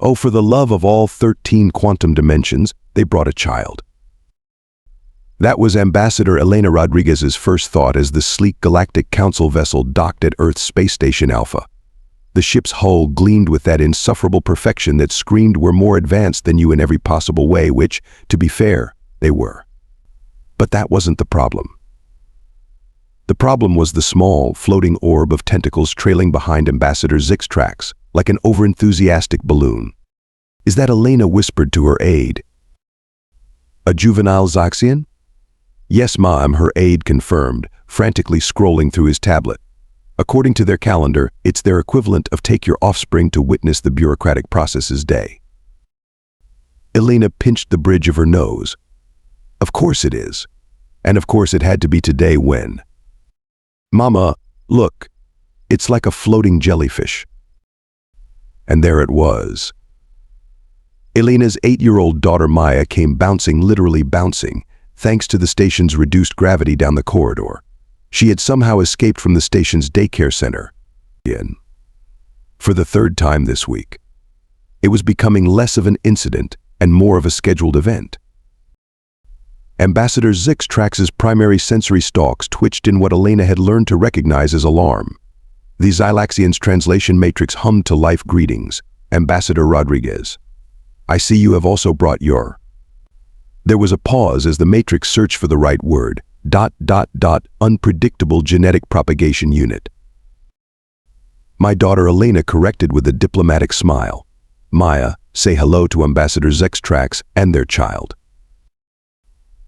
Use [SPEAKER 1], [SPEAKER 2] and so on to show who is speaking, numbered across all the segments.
[SPEAKER 1] Oh, for the love of all 13 quantum dimensions, they brought a child. That was Ambassador Elena Rodriguez's first thought as the sleek Galactic Council vessel docked at Earth's space station Alpha. The ship's hull gleamed with that insufferable perfection that screamed we're more advanced than you in every possible way, which, to be fair, they were. But that wasn't the problem. The problem was the small, floating orb of tentacles trailing behind Ambassador Zix's tracks, like an overenthusiastic balloon. Is that Elena whispered to her aide? A juvenile Zyxian? Yes, ma'am, her aide confirmed, frantically scrolling through his tablet. According to their calendar, it's their equivalent of take your offspring to witness the bureaucratic processes day. Elena pinched the bridge of her nose. Of course it is. And of course it had to be today when. Mama, look, it's like a floating jellyfish. And there it was. Elena's 8-year-old daughter Maya came bouncing, literally bouncing, thanks to the station's reduced gravity down the corridor. She had somehow escaped from the station's daycare center. For the third time this week. It was becoming less of an incident and more of a scheduled event. Ambassador Zix's tracks' primary sensory stalks twitched in what Elena had learned to recognize as alarm. The Zylaxian's translation matrix hummed to life greetings. Ambassador Rodriguez. I see you have also brought your. There was a pause as the matrix searched for the right word. ... Unpredictable genetic propagation unit. My daughter Elena corrected with a diplomatic smile. Maya, say hello to Ambassador Zix's tracks and their child.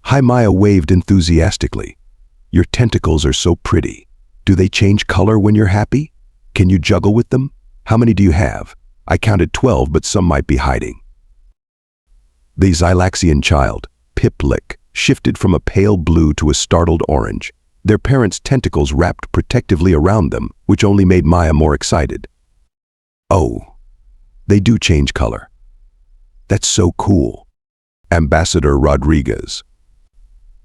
[SPEAKER 1] Hi, Maya waved enthusiastically. Your tentacles are so pretty. Do they change color when you're happy? Can you juggle with them? How many do you have? I counted 12, but some might be hiding. The Zylaxian child, Pip-Lick, shifted from a pale blue to a startled orange, their parents' tentacles wrapped protectively around them, which only made Maya more excited. Oh, they do change color. That's so cool. Ambassador Rodriguez.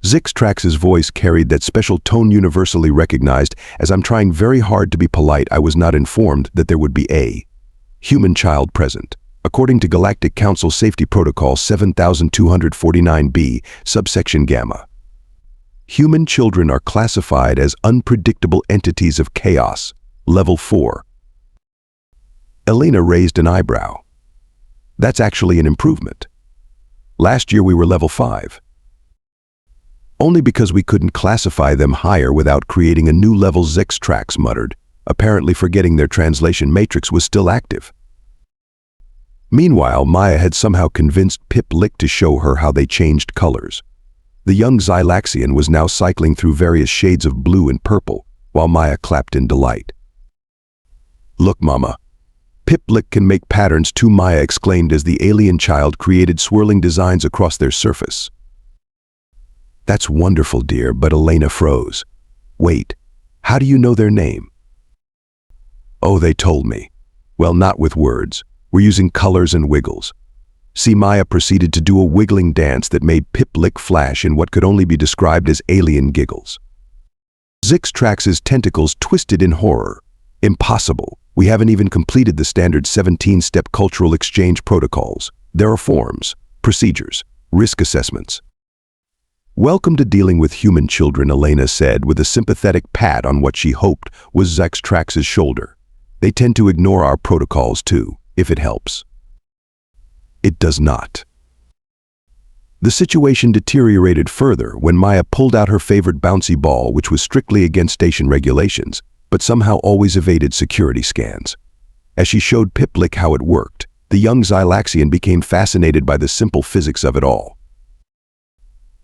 [SPEAKER 1] Zix's tracks' voice carried that special tone universally recognized. As I'm trying very hard to be polite, I was not informed that there would be a human child present. According to Galactic Council Safety Protocol 7249B, subsection Gamma. Human children are classified as unpredictable entities of chaos, level 4. Elena raised an eyebrow. That's actually an improvement. Last year we were level 5. Only because we couldn't classify them higher without creating a new level. Zix's tracks muttered, apparently forgetting their translation matrix was still active. Meanwhile, Maya had somehow convinced Pip-Lick to show her how they changed colors. The young Zylaxian was now cycling through various shades of blue and purple, while Maya clapped in delight. Look, Mama. Pip-Lick can make patterns too, Maya exclaimed as the alien child created swirling designs across their surface. That's wonderful, dear, but Elena froze. Wait, how do you know their name? Oh, they told me. Well, not with words. We're using colors and wiggles. See, Maya proceeded to do a wiggling dance that made Pip-Lick flash in what could only be described as alien giggles. Zix's tracks' tentacles twisted in horror. Impossible. We haven't even completed the standard 17-step cultural exchange protocols. There are forms, procedures, risk assessments. Welcome to dealing with human children, Elena said with a sympathetic pat on what she hoped was Zix's tracks' shoulder. They tend to ignore our protocols too, if it helps. It does not. The situation deteriorated further when Maya pulled out her favorite bouncy ball, which was strictly against station regulations, but somehow always evaded security scans. As she showed Pip-Lick how it worked, the young Zylaxian became fascinated by the simple physics of it all.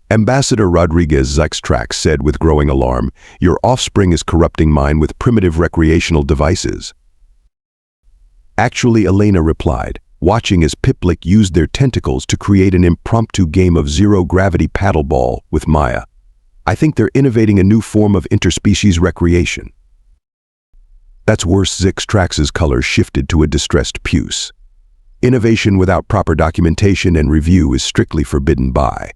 [SPEAKER 1] Ambassador Rodriguez, Zix's tracks said with growing alarm, your offspring is corrupting mine with primitive recreational devices. Actually, Elena replied, watching as Pip-Lick used their tentacles to create an impromptu game of zero-gravity paddleball with Maya. I think they're innovating a new form of interspecies recreation. That's worse. Zix's tracks' color shifted to a distressed puce. Innovation without proper documentation and review is strictly forbidden by.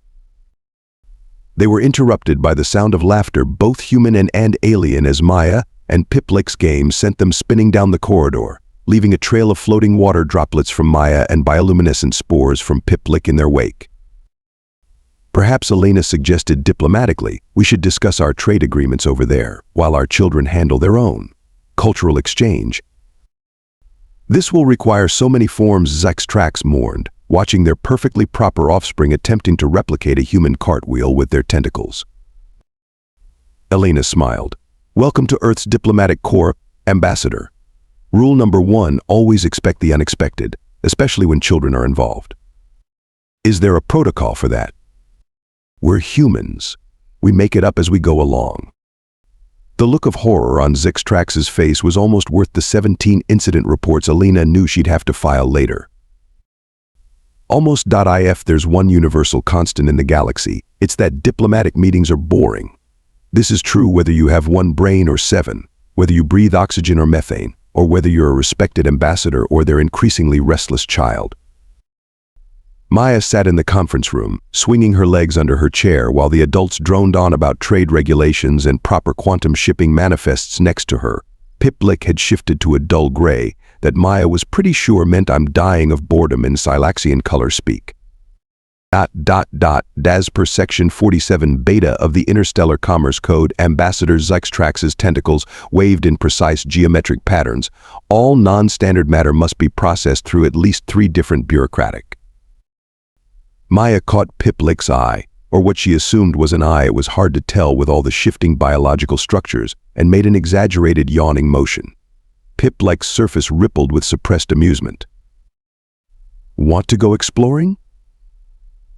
[SPEAKER 1] They were interrupted by the sound of laughter, both human and alien, as Maya and Pip-Lick's game sent them spinning down the corridor, leaving a trail of floating water droplets from Maya and bioluminescent spores from Pip-Lick in their wake. Perhaps Elena suggested diplomatically we should discuss our trade agreements over there, while our children handle their own cultural exchange. This will require so many forms, Zextrax mourned, watching their perfectly proper offspring attempting to replicate a human cartwheel with their tentacles. Elena smiled. Welcome to Earth's Diplomatic Corps, Ambassador. Rule number 1, always expect the unexpected, especially when children are involved. Is there a protocol for that? We're humans. We make it up as we go along. The look of horror on Zextrax's face was almost worth the 17 incident reports Elena knew she'd have to file later. Almost.if there's one universal constant in the galaxy. It's that diplomatic meetings are boring. This is true whether you have one brain or 7, whether you breathe oxygen or methane, or whether you're a respected ambassador or their increasingly restless child. Maya sat in the conference room, swinging her legs under her chair while the adults droned on about trade regulations and proper quantum shipping manifests next to her. Pip-Lick had shifted to a dull gray that Maya was pretty sure meant I'm dying of boredom in Silaxian color speak. As per Section 47 beta of the Interstellar Commerce Code, Ambassador Zextrax's tentacles waved in precise geometric patterns. All non-standard matter must be processed through at least 3 different bureaucratic. Maya caught Pip-Lick's eye, or what she assumed was an eye. It was hard to tell with all the shifting biological structures, and made an exaggerated yawning motion. Pip-Lick's surface rippled with suppressed amusement. Want to go exploring?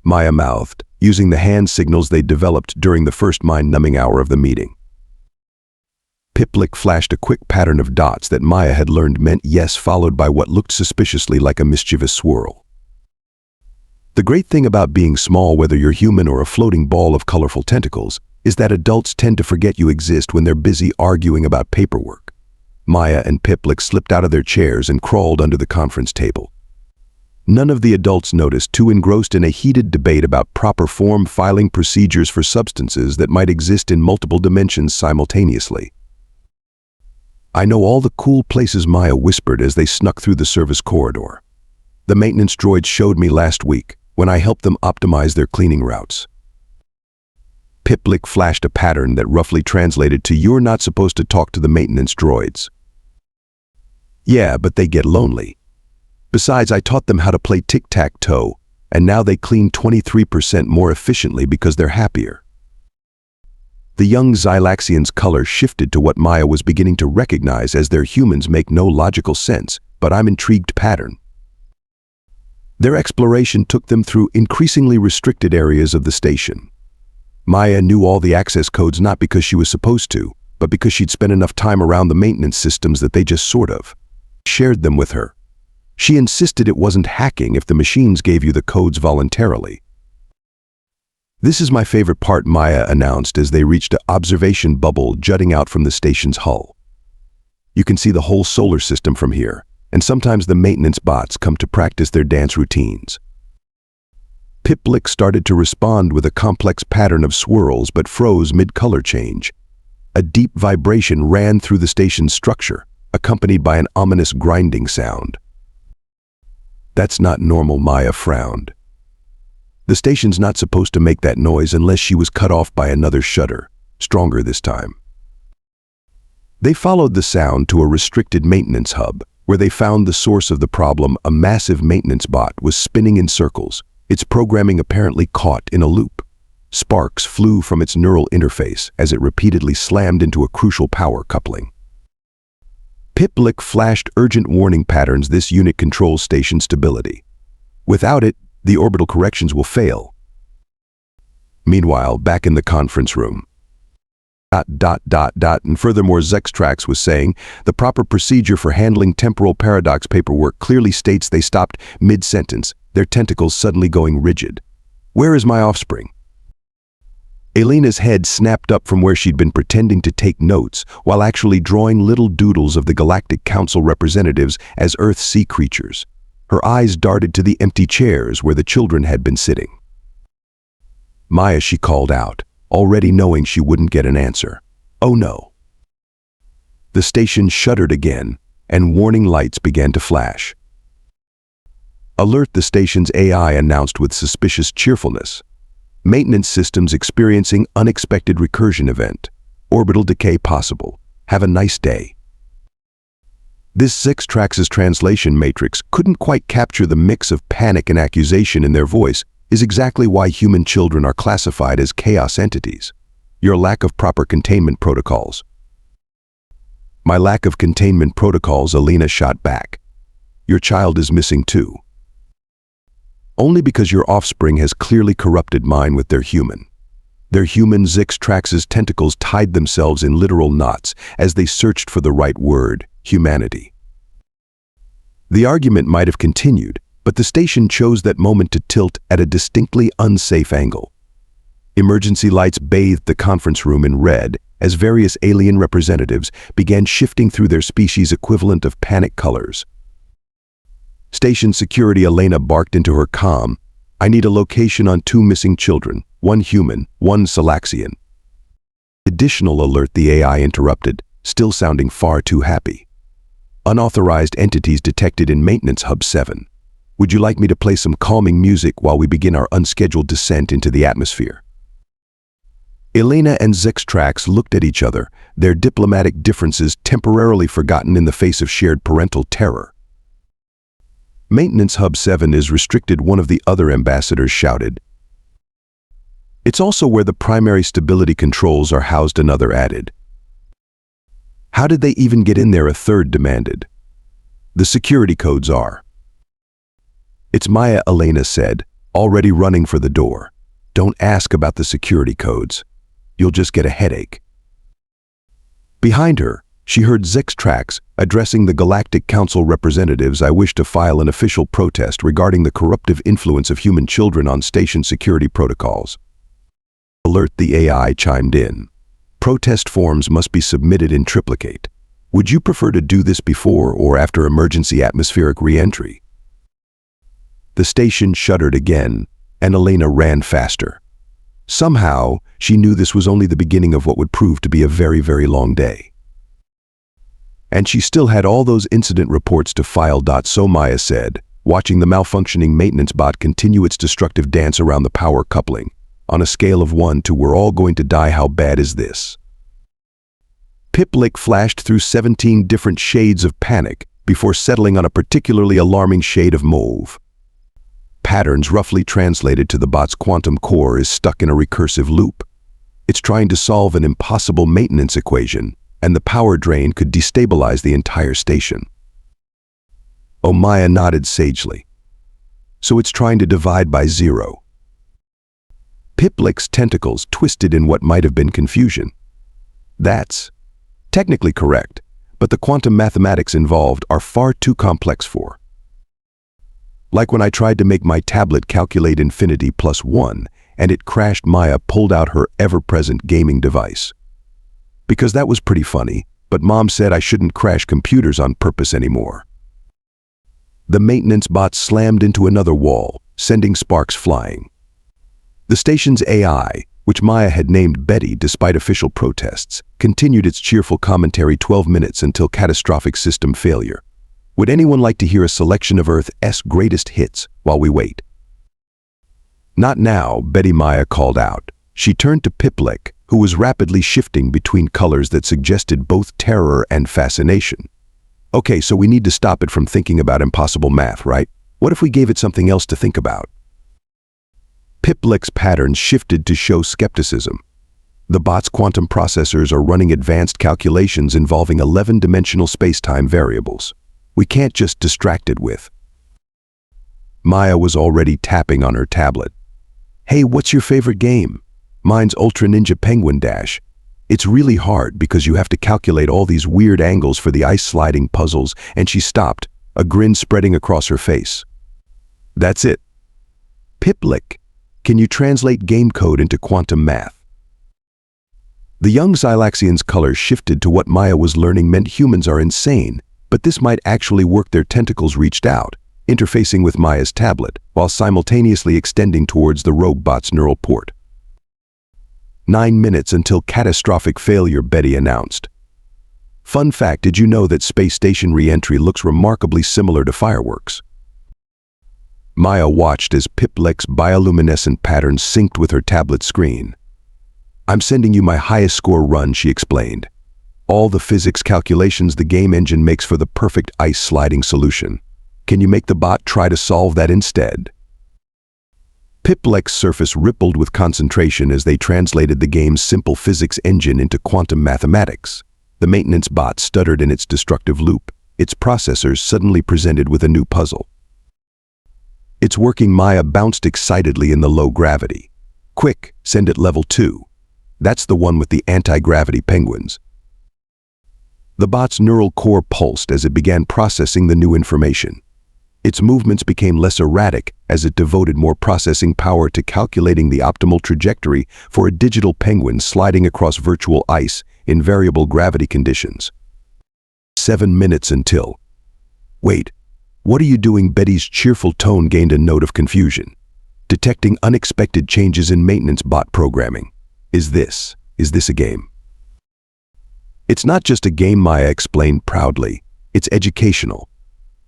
[SPEAKER 1] Maya mouthed, using the hand signals they'd developed during the first mind-numbing hour of the meeting. Pip-Lick flashed a quick pattern of dots that Maya had learned meant yes, followed by what looked suspiciously like a mischievous swirl. The great thing about being small, whether you're human or a floating ball of colorful tentacles, is that adults tend to forget you exist when they're busy arguing about paperwork. Maya and Pip-Lick slipped out of their chairs and crawled under the conference table. None of the adults noticed, too engrossed in a heated debate about proper form filing procedures for substances that might exist in multiple dimensions simultaneously. I know all the cool places, Maya whispered as they snuck through the service corridor. The maintenance droids showed me last week when I helped them optimize their cleaning routes. Pip-Lick flashed a pattern that roughly translated to "You're not supposed to talk to the maintenance droids." Yeah, but they get lonely. Besides, I taught them how to play tic-tac-toe, and now they clean 23% more efficiently because they're happier. The young Zylaxian's color shifted to what Maya was beginning to recognize as their humans make no logical sense, but I'm intrigued pattern. Their exploration took them through increasingly restricted areas of the station. Maya knew all the access codes not because she was supposed to, but because she'd spent enough time around the maintenance systems that they just sort of shared them with her. She insisted it wasn't hacking if the machines gave you the codes voluntarily. This is my favorite part, Maya announced as they reached an observation bubble jutting out from the station's hull. You can see the whole solar system from here, and sometimes the maintenance bots come to practice their dance routines. Pip-Lick started to respond with a complex pattern of swirls but froze mid-color change. A deep vibration ran through the station's structure, accompanied by an ominous grinding sound. That's not normal, Maya frowned. The station's not supposed to make that noise unless she was cut off by another shudder, stronger this time. They followed the sound to a restricted maintenance hub, where they found the source of the problem. A massive maintenance bot was spinning in circles, its programming apparently caught in a loop. Sparks flew from its neural interface as it repeatedly slammed into a crucial power coupling. Pip-Lick flashed urgent warning patterns. This unit controls station stability. Without it, the orbital corrections will fail. Meanwhile, back in the conference room. And furthermore, Zextrax was saying, the proper procedure for handling temporal paradox paperwork clearly states they stopped mid-sentence, their tentacles suddenly going rigid. Where is my offspring? Elena's head snapped up from where she'd been pretending to take notes while actually drawing little doodles of the Galactic Council representatives as Earth sea creatures. Her eyes darted to the empty chairs where the children had been sitting. Maya, she called out, already knowing she wouldn't get an answer. Oh no. The station shuddered again, and warning lights began to flash. "Alert," the station's AI announced with suspicious cheerfulness. "Maintenance systems experiencing unexpected recursion event. Orbital decay possible. Have a nice day." This Zix-Trax's translation matrix couldn't quite capture the mix of panic and accusation in their voice is exactly why human children are classified as chaos entities. Your lack of proper containment protocols. "My lack of containment protocols," Elena shot back. "Your child is missing too. Only because your offspring has clearly corrupted mine with their human." Their human Zix-Trax's tentacles tied themselves in literal knots as they searched for the right word, humanity. The argument might have continued, but the station chose that moment to tilt at a distinctly unsafe angle. Emergency lights bathed the conference room in red as various alien representatives began shifting through their species' equivalent of panic colors. Station security Elena barked into her comm, "I need a location on 2 missing children, 1 human, 1 Salaxian." "Additional alert," the AI interrupted, still sounding far too happy. "Unauthorized entities detected in Maintenance Hub 7. Would you like me to play some calming music while we begin our unscheduled descent into the atmosphere?" Elena and Zix-Trax looked at each other, their diplomatic differences temporarily forgotten in the face of shared parental terror. "Maintenance Hub 7 is restricted," one of the other ambassadors shouted. "It's also where the primary stability controls are housed," another added. "How did they even get in there?" a third demanded. "The security codes are." "It's Maya," Elena said, already running for the door. "Don't ask about the security codes. You'll just get a headache." Behind her, she heard Zix-Trax addressing the Galactic Council representatives. "I wish to file an official protest regarding the corruptive influence of human children on station security protocols." "Alert," the AI chimed in. "Protest forms must be submitted in triplicate. Would you prefer to do this before or after emergency atmospheric re-entry?" The station shuddered again, and Elena ran faster. Somehow, she knew this was only the beginning of what would prove to be a very, very long day. And she still had all those incident reports to file. "So," Maya said, watching the malfunctioning maintenance bot continue its destructive dance around the power coupling. "On a scale of 1 to 'we're all going to die,' how bad is this?" Piplik flashed through 17 different shades of panic before settling on a particularly alarming shade of mauve. Patterns roughly translated to the bot's quantum core is stuck in a recursive loop. It's trying to solve an impossible maintenance equation, and the power drain could destabilize the entire station. Oh, Maya nodded sagely. "So it's trying to divide by 0. Piplik's tentacles twisted in what might have been confusion. "That's technically correct, but the quantum mathematics involved are far too complex for. Like when I tried to make my tablet calculate infinity plus 1, and it crashed." Maya pulled out her ever-present gaming device. "Because that was pretty funny, but Mom said I shouldn't crash computers on purpose anymore." The maintenance bot slammed into another wall, sending sparks flying. The station's AI, which Maya had named Betty despite official protests, continued its cheerful commentary 12 minutes until catastrophic system failure. "Would anyone like to hear a selection of Earth's greatest hits while we wait?" "Not now," Betty, Maya called out. She turned to Piplik, who was rapidly shifting between colors that suggested both terror and fascination. "Okay, so we need to stop it from thinking about impossible math, right? What if we gave it something else to think about?" Piplik's patterns shifted to show skepticism. "The bot's quantum processors are running advanced calculations involving 11-dimensional space-time variables. We can't just distract it with." Maya was already tapping on her tablet. "Hey, what's your favorite game?" "Mine's Ultra Ninja Penguin Dash. It's really hard because you have to calculate all these weird angles for the ice-sliding puzzles," and she stopped, a grin spreading across her face. "That's it. Piplik, can you translate game code into quantum math?" The young Xylaxian's color shifted to what Maya was learning meant humans are insane, but this might actually work. Their tentacles reached out, interfacing with Maya's tablet, while simultaneously extending towards the rogue bot's neural port. 9 minutes until catastrophic failure, Betty announced. Fun fact, did you know that space station re-entry looks remarkably similar to fireworks? Maya watched as Piplec's bioluminescent pattern synced with her tablet screen. "I'm sending you my highest score run," she explained. "All the physics calculations the game engine makes for the perfect ice sliding solution. Can you make the bot try to solve that instead?" Piplec's surface rippled with concentration as they translated the game's simple physics engine into quantum mathematics. The maintenance bot stuttered in its destructive loop, its processors suddenly presented with a new puzzle. "It's working," Maya bounced excitedly in the low gravity. "Quick, send it level 2. That's the one with the anti-gravity penguins." The bot's neural core pulsed as it began processing the new information. Its movements became less erratic as it devoted more processing power to calculating the optimal trajectory for a digital penguin sliding across virtual ice in variable gravity conditions. 7 minutes until... "Wait, what are you doing?" Betty's cheerful tone gained a note of confusion. "Detecting unexpected changes in maintenance bot programming. Is this a game?" "It's not just a game," Maya explained proudly. "It's educational.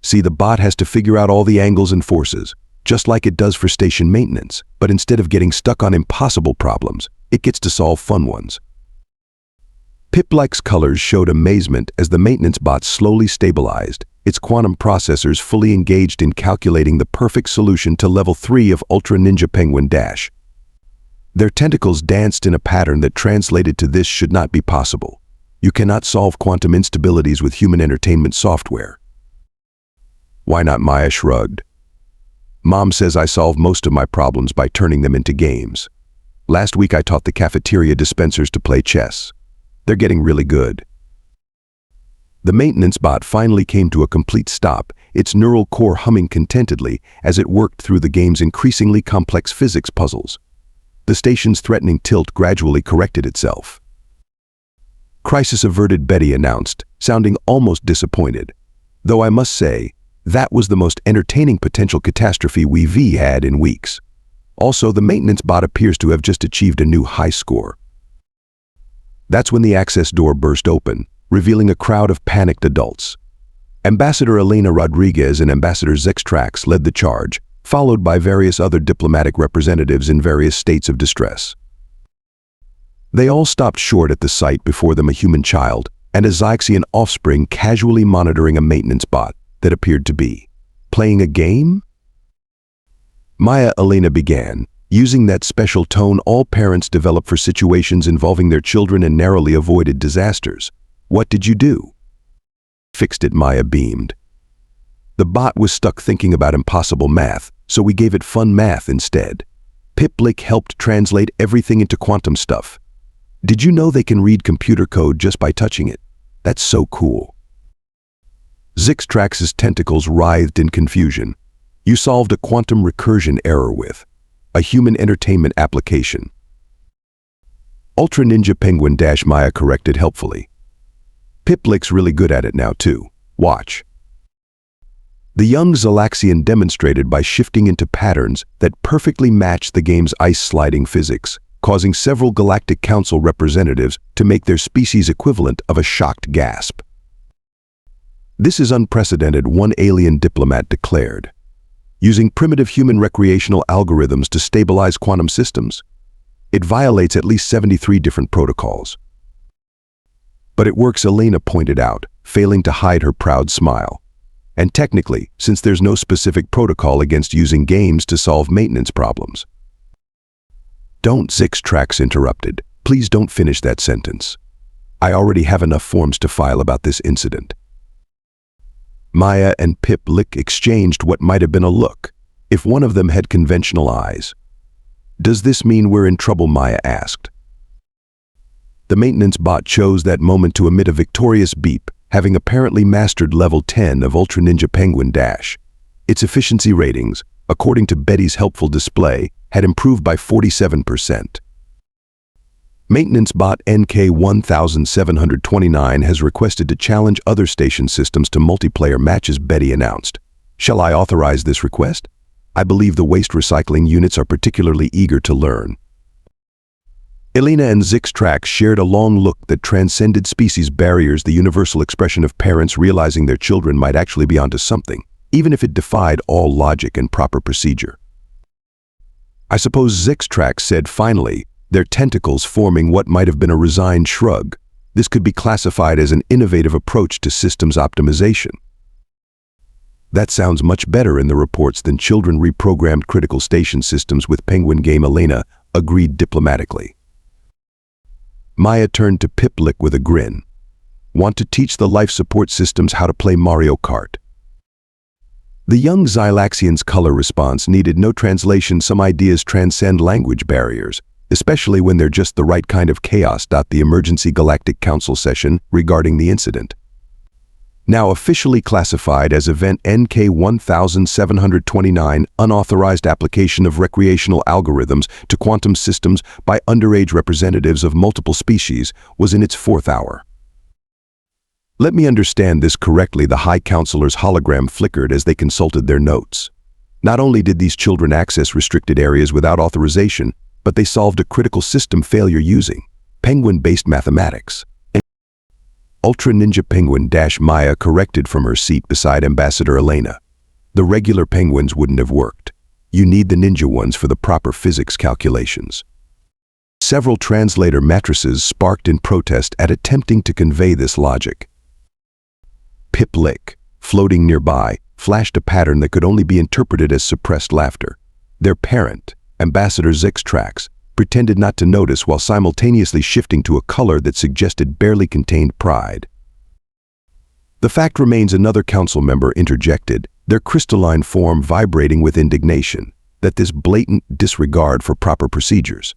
[SPEAKER 1] See, the bot has to figure out all the angles and forces, just like it does for station maintenance, but instead of getting stuck on impossible problems, it gets to solve fun ones." Piplec's colors showed amazement as the maintenance bot slowly stabilized, its quantum processors fully engaged in calculating the perfect solution to level 3 of Ultra Ninja Penguin Dash. Their tentacles danced in a pattern that translated to "This should not be possible. You cannot solve quantum instabilities with human entertainment software." "Why not?" Maya shrugged. "Mom says I solve most of my problems by turning them into games. Last week I taught the cafeteria dispensers to play chess. They're getting really good." The maintenance bot finally came to a complete stop, its neural core humming contentedly as it worked through the game's increasingly complex physics puzzles. The station's threatening tilt gradually corrected itself. "Crisis averted," Betty announced, sounding almost disappointed. "Though I must say, that was the most entertaining potential catastrophe we've had in weeks. Also, the maintenance bot appears to have just achieved a new high score." That's when the access door burst open, revealing a crowd of panicked adults. Ambassador Elena Rodriguez and Ambassador Zextrax led the charge, followed by various other diplomatic representatives in various states of distress. They all stopped short at the sight before them a human child and a Zyxian offspring casually monitoring a maintenance bot that appeared to be playing a game? Maya Elena began, using that special tone all parents develop for situations involving their children and narrowly avoided disasters. "What did you do?" "Fixed it," Maya beamed. "The bot was stuck thinking about impossible math, so we gave it fun math instead. Piplick helped translate everything into quantum stuff. Did you know they can read computer code just by touching it? That's so cool." Zixtrax's tentacles writhed in confusion. "You solved a quantum recursion error with a human entertainment application." "Ultra Ninja Penguin Dash," Maya corrected helpfully. "Piplick's really good at it now too. Watch." The young Zalaxian demonstrated by shifting into patterns that perfectly matched the game's ice-sliding physics, causing several Galactic Council representatives to make their species equivalent of a shocked gasp. "This is unprecedented," one alien diplomat declared. "Using primitive human recreational algorithms to stabilize quantum systems? It violates at least 73 different protocols." "But it works," Elena pointed out, failing to hide her proud smile. "And technically, since there's no specific protocol against using games to solve maintenance problems." "Don't," Zixtrax interrupted. "Please don't finish that sentence. I already have enough forms to file about this incident." Maya and Piplick exchanged what might have been a look, if one of them had conventional eyes. "Does this mean we're in trouble?" Maya asked. The maintenance bot chose that moment to emit a victorious beep, having apparently mastered level 10 of Ultra Ninja Penguin Dash. Its efficiency ratings, according to Betty's helpful display, had improved by 47%. Maintenance bot NK1729 has requested to challenge other station systems to multiplayer matches, Betty announced. "Shall I authorize this request? I believe the waste recycling units are particularly eager to learn." Elena and Zixtrax shared a long look that transcended species barriers, the universal expression of parents realizing their children might actually be onto something, even if it defied all logic and proper procedure. I suppose Zixtrax said finally, their tentacles forming what might have been a resigned shrug. This could be classified as an innovative approach to systems optimization. That sounds much better in the reports than children reprogrammed critical station systems with penguin game. Elena agreed diplomatically. Maya turned to Piplik with a grin. Want to teach the life support systems how to play Mario Kart? The young Xylaxian's color response needed no translation. Some ideas transcend language barriers, especially when they're just the right kind of chaos. The emergency Galactic Council session regarding the incident. Now officially classified as Event NK 1729, unauthorized application of recreational algorithms to quantum systems by underage representatives of multiple species, was in its 4th hour. Let me understand this correctly. The High Counselor's hologram flickered as they consulted their notes. Not only did these children access restricted areas without authorization, but they solved a critical system failure using penguin-based mathematics. Ultra Ninja Penguin Maya corrected from her seat beside Ambassador Elena. The regular penguins wouldn't have worked. You need the ninja ones for the proper physics calculations. Several translator matrices sparked in protest at attempting to convey this logic. Piplik, floating nearby, flashed a pattern that could only be interpreted as suppressed laughter. Their parent, Ambassador Zixtrax, pretended not to notice while simultaneously shifting to a color that suggested barely contained pride. The fact remains, another council member interjected, their crystalline form vibrating with indignation, that this blatant disregard for proper procedures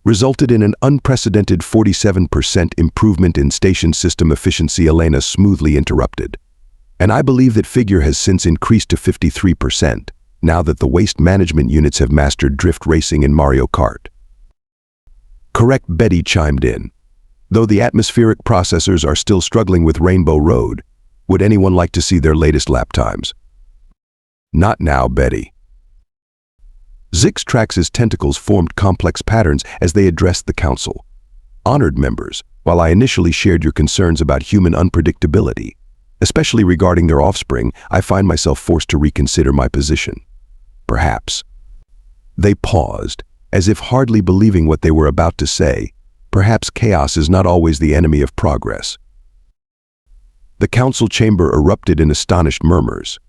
[SPEAKER 1] resulted in an unprecedented 47% improvement in station system efficiency. Elena smoothly interrupted. And I believe that figure has since increased to 53%. Now that the waste management units have mastered drift racing in Mario Kart. Correct, Betty chimed in. Though the atmospheric processors are still struggling with Rainbow Road, would anyone like to see their latest lap times? Not now, Betty. Zixtrax's tentacles formed complex patterns as they addressed the council. Honored members, while I initially shared your concerns about human unpredictability, especially regarding their offspring, I find myself forced to reconsider my position. Perhaps. They paused, as if hardly believing what they were about to say. Perhaps chaos is not always the enemy of progress. The council chamber erupted in astonished murmurs.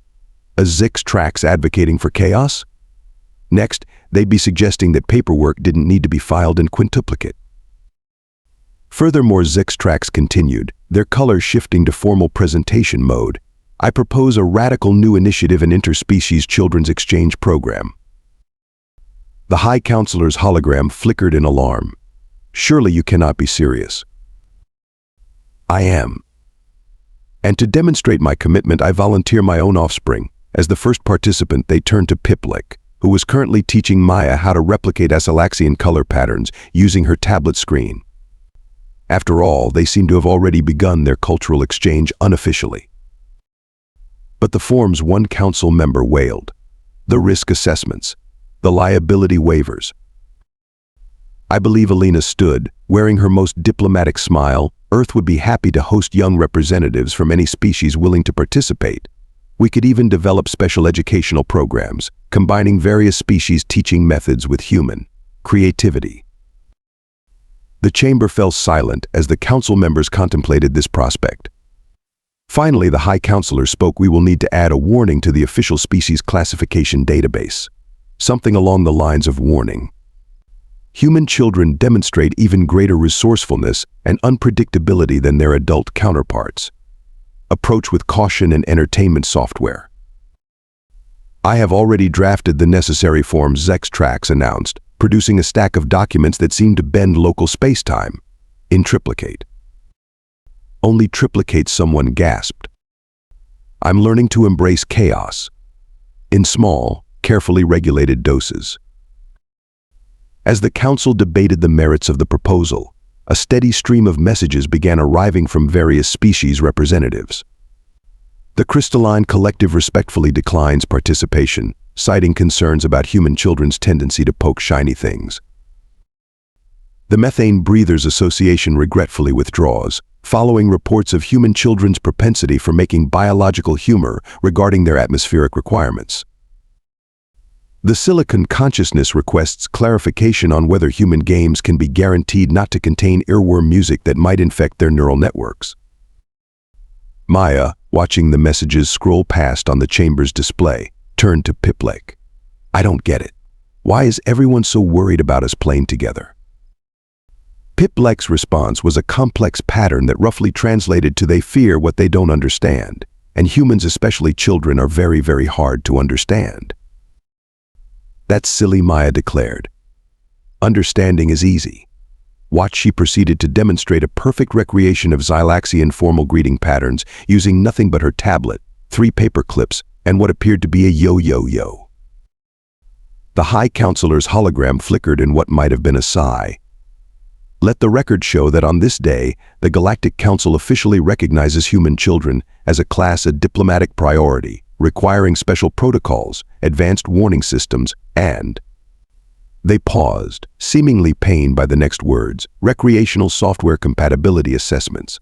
[SPEAKER 1] A Zixtrax advocating for chaos? Next, they'd be suggesting that paperwork didn't need to be filed in quintuplicate. Furthermore, Zixtrax continued, their color shifting to formal presentation mode. I propose a radical new initiative, an interspecies children's exchange program. The High Counselor's hologram flickered in alarm. Surely you cannot be serious. I am. And to demonstrate my commitment, I volunteer my own offspring. As the first participant, they turned to Piplik, who was currently teaching Maya how to replicate Xylaxian color patterns using her tablet screen. After all, they seem to have already begun their cultural exchange unofficially. But the form's one council member wailed. The risk assessments, the liability waivers. I believe Elena stood, wearing her most diplomatic smile. Earth would be happy to host young representatives from any species willing to participate. We could even develop special educational programs, combining various species teaching methods with human creativity. The chamber fell silent as the council members contemplated this prospect. Finally, the High Counselor spoke. We will need to add a warning to the official species classification database. Something along the lines of warning. Human children demonstrate even greater resourcefulness and unpredictability than their adult counterparts. Approach with caution and entertainment software. I have already drafted the necessary forms, Zixtrax announced, producing a stack of documents that seemed to bend local space-time. In triplicate. Only triplicate, someone gasped. I'm learning to embrace chaos. In small, carefully regulated doses. As the council debated the merits of the proposal, a steady stream of messages began arriving from various species representatives. The crystalline collective respectfully declines participation, citing concerns about human children's tendency to poke shiny things. The Methane Breathers Association regretfully withdraws, following reports of human children's propensity for making biological humor regarding their atmospheric requirements. The Silicon Consciousness requests clarification on whether human games can be guaranteed not to contain earworm music that might infect their neural networks. Maya, watching the messages scroll past on the chamber's display, turned to Piplek. "I don't get it. Why is everyone so worried about us playing together?" Piplek's response was a complex pattern that roughly translated to "they fear what they don't understand, and humans, especially children, are very, very hard to understand." "That's silly," Maya declared. "Understanding is easy." Watch, she proceeded to demonstrate a perfect recreation of Xylaxian formal greeting patterns using nothing but her tablet, 3 paper clips, and what appeared to be a yo-yo-yo. The High Counselor's hologram flickered in what might have been a sigh. Let the record show that on this day, the Galactic Council officially recognizes human children as a class, a diplomatic priority, requiring special protocols, advanced warning systems, and... They paused, seemingly pained by the next words, recreational software compatibility assessments.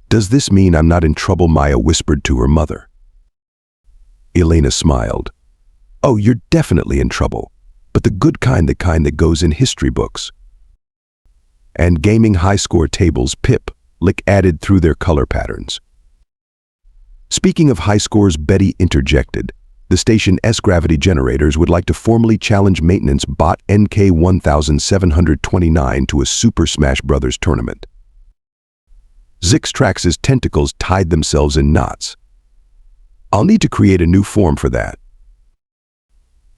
[SPEAKER 1] "Does this mean I'm not in trouble?" Maya whispered to her mother. Elena smiled. "Oh, you're definitely in trouble, but the good kind, the kind that goes in history books." And gaming high-score tables, Piplek added through their color patterns. Speaking of high scores, Betty interjected. The station's gravity generators would like to formally challenge maintenance bot NK1729 to a Super Smash Bros. Tournament. Zixtrax's tentacles tied themselves in knots. "I'll need to create a new form for that."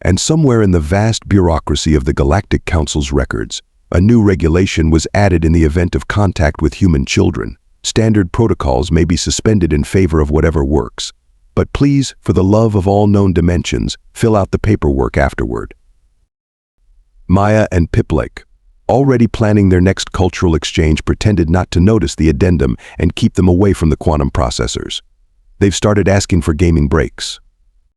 [SPEAKER 1] And somewhere in the vast bureaucracy of the Galactic Council's records, a new regulation was added in the event of contact with human children. Standard protocols may be suspended in favor of whatever works. But please, for the love of all known dimensions, fill out the paperwork afterward. Maya and Piplek, already planning their next cultural exchange, pretended not to notice the addendum and keep them away from the quantum processors. They've started asking for gaming breaks.